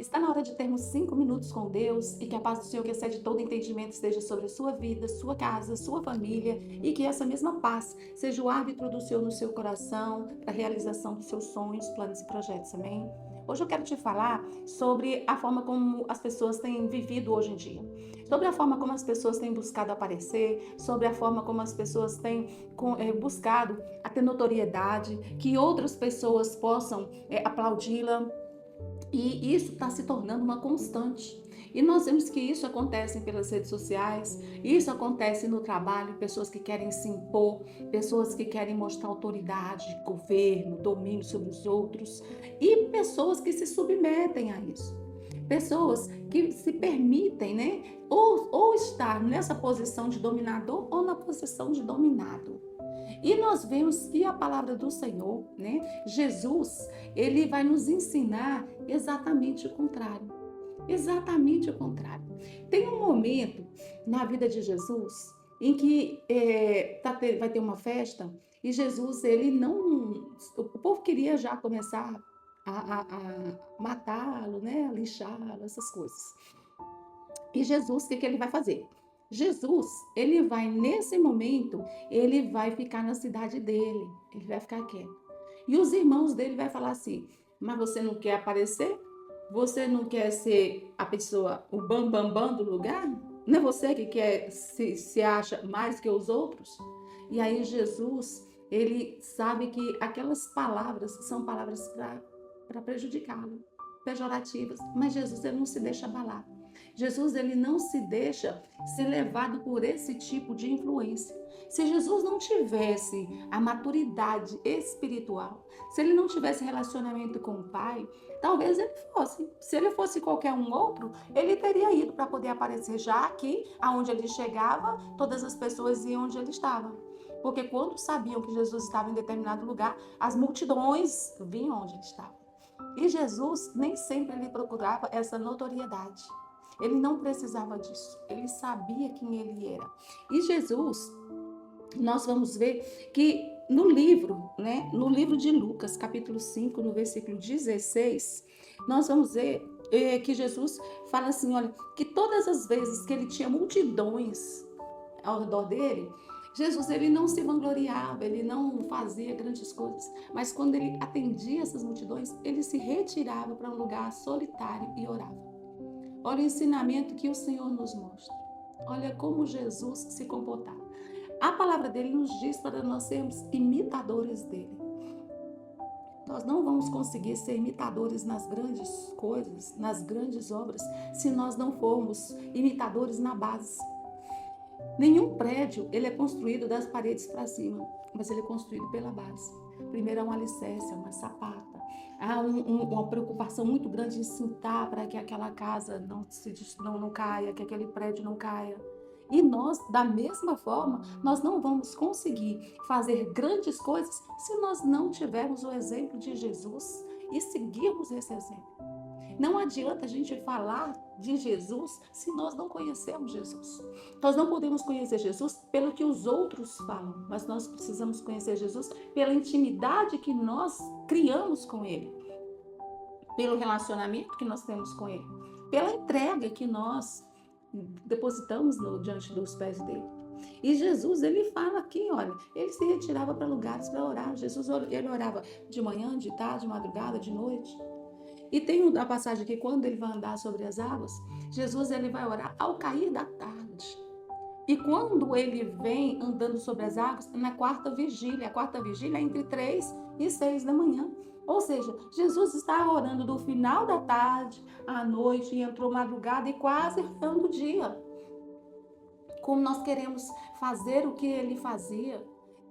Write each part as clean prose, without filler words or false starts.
Está na hora de termos 5 minutos com Deus e que a paz do Senhor, que excede todo entendimento, esteja sobre a sua vida, sua casa, sua família e que essa mesma paz seja o árbitro do Senhor no seu coração para a realização dos seus sonhos, planos e projetos. Amém? Hoje eu quero te falar sobre a forma como as pessoas têm vivido hoje em dia, sobre a forma como as pessoas têm buscado aparecer, sobre a forma como as pessoas têm buscado a ter notoriedade, que outras pessoas possam aplaudi-la. E isso está se tornando uma constante. E nós vemos que isso acontece pelas redes sociais, isso acontece no trabalho, pessoas que querem se impor, pessoas que querem mostrar autoridade, governo, domínio sobre os outros, e pessoas que se submetem a isso. Pessoas que se permitem, né? Ou estar nessa posição de dominador ou na posição de dominado. E nós vemos que a palavra do Senhor, né, Jesus, ele vai nos ensinar exatamente o contrário. Exatamente o contrário. Tem um momento na vida de Jesus em que vai ter uma festa e Jesus, ele não. O povo queria já começar a matá-lo, né, a lixá-lo, essas coisas. E Jesus, o que ele vai fazer? Jesus, ele vai nesse momento, ele vai ficar na cidade dele, ele vai ficar quieto. E os irmãos dele vai falar assim: mas você não quer aparecer? Você não quer ser a pessoa, o bam bam bam do lugar? Não é você que quer se acha mais que os outros? E aí Jesus, ele sabe que aquelas palavras são palavras para prejudicá-lo, pejorativas, mas Jesus, ele não se deixa abalar. Jesus, ele não se deixa ser levado por esse tipo de influência. Se Jesus não tivesse a maturidade espiritual, se ele não tivesse relacionamento com o Pai, talvez ele fosse. Se ele fosse qualquer um outro, ele teria ido para poder aparecer já aqui, aonde ele chegava, todas as pessoas iam onde ele estava. Porque quando sabiam que Jesus estava em determinado lugar, as multidões vinham onde ele estava. E Jesus nem sempre ele procurava essa notoriedade. Ele não precisava disso. Ele sabia quem ele era. E Jesus, nós vamos ver que no livro, né, no livro de Lucas, capítulo 5, no versículo 16, nós vamos ver que Jesus fala assim, olha, que todas as vezes que ele tinha multidões ao redor dele, Jesus, ele não se vangloriava, ele não fazia grandes coisas, mas quando ele atendia essas multidões, ele se retirava para um lugar solitário e orava. Olha o ensinamento que o Senhor nos mostra. Olha como Jesus se comportava. A palavra dele nos diz para nós sermos imitadores dele. Nós não vamos conseguir ser imitadores nas grandes coisas, nas grandes obras, se nós não formos imitadores na base. Nenhum prédio ele é construído das paredes para cima, mas ele é construído pela base. Primeiro é um alicerce, é uma sapata. Há uma preocupação muito grande em cintar para que aquela casa não caia, que aquele prédio não caia. E nós, da mesma forma, nós não vamos conseguir fazer grandes coisas se nós não tivermos o exemplo de Jesus e seguirmos esse exemplo. Não adianta a gente falar de Jesus se nós não conhecemos Jesus. Nós não podemos conhecer Jesus pelo que os outros falam, mas nós precisamos conhecer Jesus pela intimidade que nós criamos com Ele, pelo relacionamento que nós temos com Ele, pela entrega que nós depositamos diante dos pés dele. E Jesus, ele fala aqui, olha, ele se retirava para lugares para orar. Jesus, ele orava de manhã, de tarde, de madrugada, de noite. E tem a passagem que quando ele vai andar sobre as águas, Jesus ele vai orar ao cair da tarde. E quando ele vem andando sobre as águas, na quarta vigília. A quarta vigília é entre 3 e 6 da manhã. Ou seja, Jesus está orando do final da tarde à noite, e entrou madrugada e quase raiando o dia. Como nós queremos fazer o que ele fazia,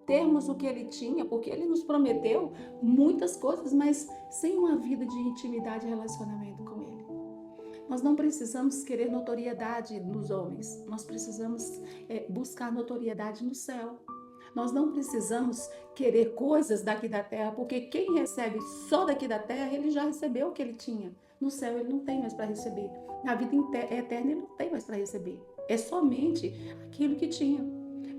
termos o que ele tinha, porque ele nos prometeu muitas coisas, mas sem uma vida de intimidade e relacionamento com ele. Nós não precisamos querer notoriedade nos homens, nós precisamos buscar notoriedade no céu. Nós não precisamos querer coisas daqui da terra, porque quem recebe só daqui da terra, ele já recebeu o que ele tinha. No céu ele não tem mais para receber. Na vida eterna ele não tem mais para receber. É somente aquilo que tinha.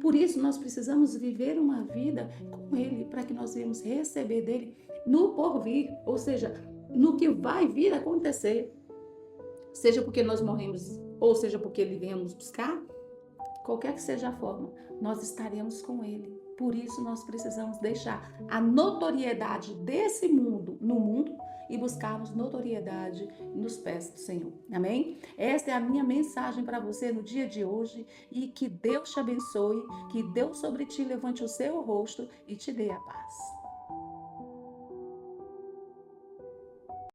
Por isso nós precisamos viver uma vida com Ele, para que nós venhamos receber dele no porvir, ou seja, no que vai vir a acontecer. seja porque nós morremos ou seja porque ele venha nos buscar, qualquer que seja a forma, nós estaremos com ele. Por isso nós precisamos deixar a notoriedade desse mundo no mundo e buscarmos notoriedade nos pés do Senhor. Amém? Esta é a minha mensagem para você no dia de hoje e que Deus te abençoe, que Deus sobre ti levante o seu rosto e te dê a paz.